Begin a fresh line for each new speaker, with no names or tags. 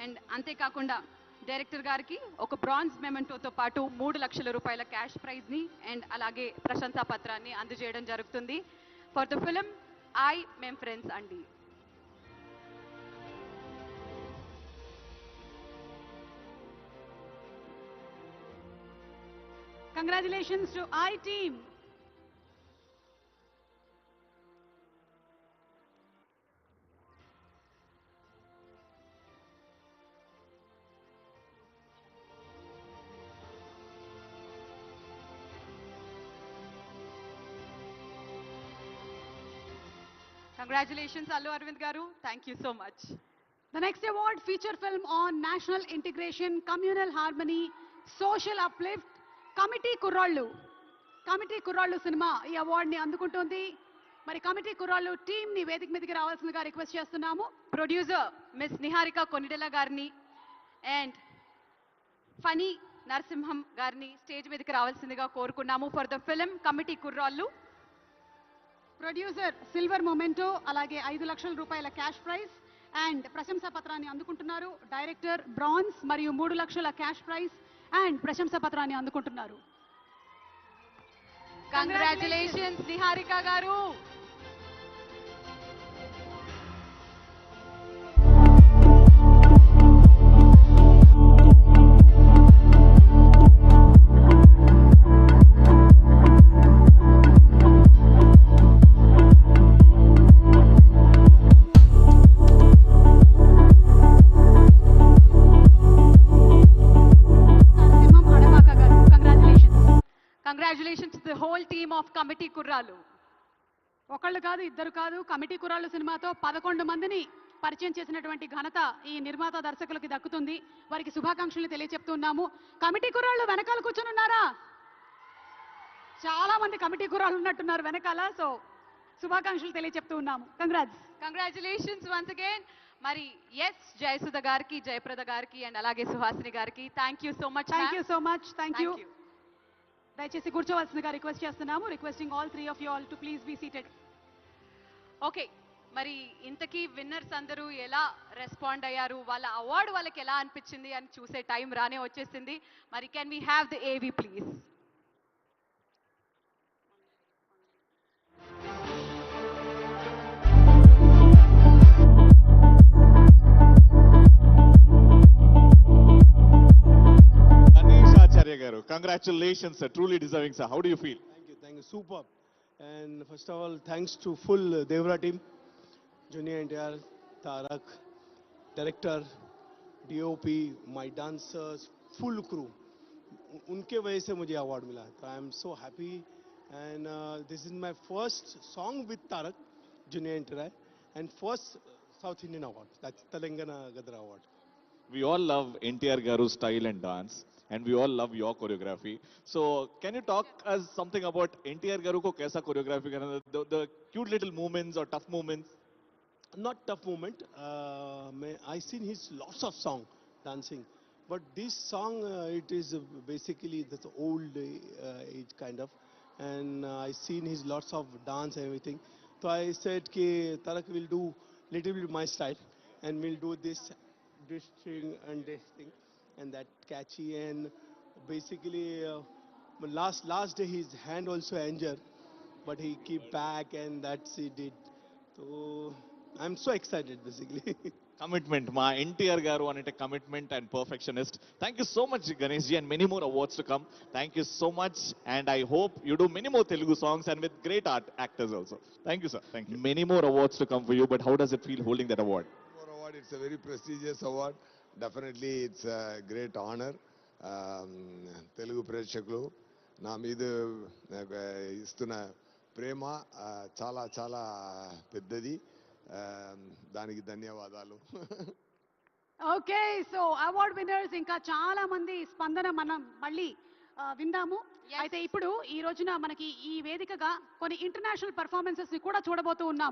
And అంతేకాకుండా director గారికి ఒక బ్రాంజ్ మెమెంటోతో పాటు 3,00,000 రూపాయల క్యాష్ ప్రైజ్ని అండ్ అలాగే ప్రశంసా పత్రాన్ని అందజేయడం జరుగుతుంది ఫర్ ద ఫిలిం మేం ఫ్రెండ్స్ అండి.
Congratulations to I team.
Congratulations, Allu Arvind Garu. Thank you so much.
The next award, feature film on national integration, communal harmony, social uplift, committee కుర్రాళ్ళు cinema ఈ అవార్డుని అందుకుంటుంది. మరి కమిటీ కుర్రాళ్ళు టీంని వేదిక మీదకి రావాల్సిందిగా రిక్వెస్ట్ చేస్తున్నాము.
ప్రొడ్యూసర్ మిస్ నిహారిక కొనిడెల గారిని అండ్ ఫనీ నరసింహం గారిని స్టేజ్ మీదకి రావాల్సిందిగా కోరుకున్నాము ఫర్ ద ఫిలిం కమిటీ కుర్రాళ్ళు.
ప్రొడ్యూసర్ సిల్వర్ మొమెంటో అలాగే 5,00,000 రూపాయల క్యాష్ ప్రైజ్ అండ్ ప్రశంసా పత్రాన్ని అందుకుంటున్నారు. డైరెక్టర్ బ్రాంజ్ మరియు 3,00,000 క్యాష్ ప్రైజ్ అండ్ ప్రశంసా పత్రాన్ని అందుకుంటున్నారు.
కంగ్రాచులేషన్స్ నిహారిక గారు. Congratulations to the whole team of Committee Kurralu.
ఒకళ్ళు కాదు ఇద్దరు కాదు, కమిటీ కుర్రాళ్ళు సినిమాతో 11 మందిని పరిచయం చేసినటువంటి ఘనత ఈ నిర్మాత దర్శకులకి దక్కుతుంది. వారికి శుభాకాంక్షలు తెలియజెప్తున్నాము. కమిటీ కుర్రాళ్ళు వెనకాల కూర్చొని ఉన్నారా? చాలా మంది కమిటీ కుర్రాళ్ళు ఉన్నట్టున్నారు వెనకాల. సో శుభాకాంక్షలు తెలియజెప్తూ ఉన్నాము.
Congratulations once again. మరి ఎస్ జయసుధ గారికి, జయప్రద గారికి అండ్ అలాగే సుహాసిని గారికి thank you so much.
Thank you. దయచేసి కూర్చోవలసిందిగా రిక్వెస్ట్ చేస్తున్నాము. Requesting all 3 of you all to please be seated.
Okay, మరి ఇంతకీ విన్నర్స్ అందరూ ఎలా రెస్పాండ్ అయ్యారు, వాళ్ళ అవార్డు వాళ్ళకి ఎలా అనిపించింది అని చూసే టైం రానే వచ్చేసింది. మరి కెన్ వీ హ్యావ్ ద ఏవి please?
Congratulations, sir. Truly deserving, sir. How do you feel?
Thank you. Superb. And first of all, thanks to full Devra team, Junior NTR, Tarak, director, DOP, my dancers, full crew. उनके वजह से मुझे award मिला. So I am so happy. And this is my first song with Tarak, Junior NTR, and first South Indian award. That's Telangana Gadra Award.
We all love NTR Garu's style and dance. And we all love your choreography. So, can you talk us something about NTR Garu ko kaisa choreography karna, the cute little moments or tough moments?
Not tough moment. I seen his lots of song dancing, but this song it is basically the old age kind of, and I seen his lots of dance and everything. So I said, "Ki Tarak will do little bit my style, and we'll do this thing and this thing." And that catchy, and basically last day his hand also injured, but he keep back and that's he did. So I'm so excited basically.
Commitment, ma NTR Garu anite commitment and perfectionist. Thank you so much Ganesh ji, and many more awards to come. Thank you so much, and I hope you do many more Telugu songs and with great actors also. Thank you, sir. Thank you. Many more awards to come for you, but how does it feel holding that award?
It's a very prestigious award. Definitely it's a great honor. Telugu ప్రేక్షకులు నా మీద ఇస్తున్న ప్రేమ చాలా చాలా పెద్దది. దానికి ధన్యవాదాలు.
Okay, so award winners ఇంకా చాలా మంది స్పందన మనం మళ్ళీ విందాము. అయితే ఇప్పుడు ఈ రోజున మనకి ఈ వేదికగా కొన్ని ఇంటర్నేషనల్ పర్ఫార్మెన్సెస్ ని కూడా చూడబోతూ ఉన్నాం.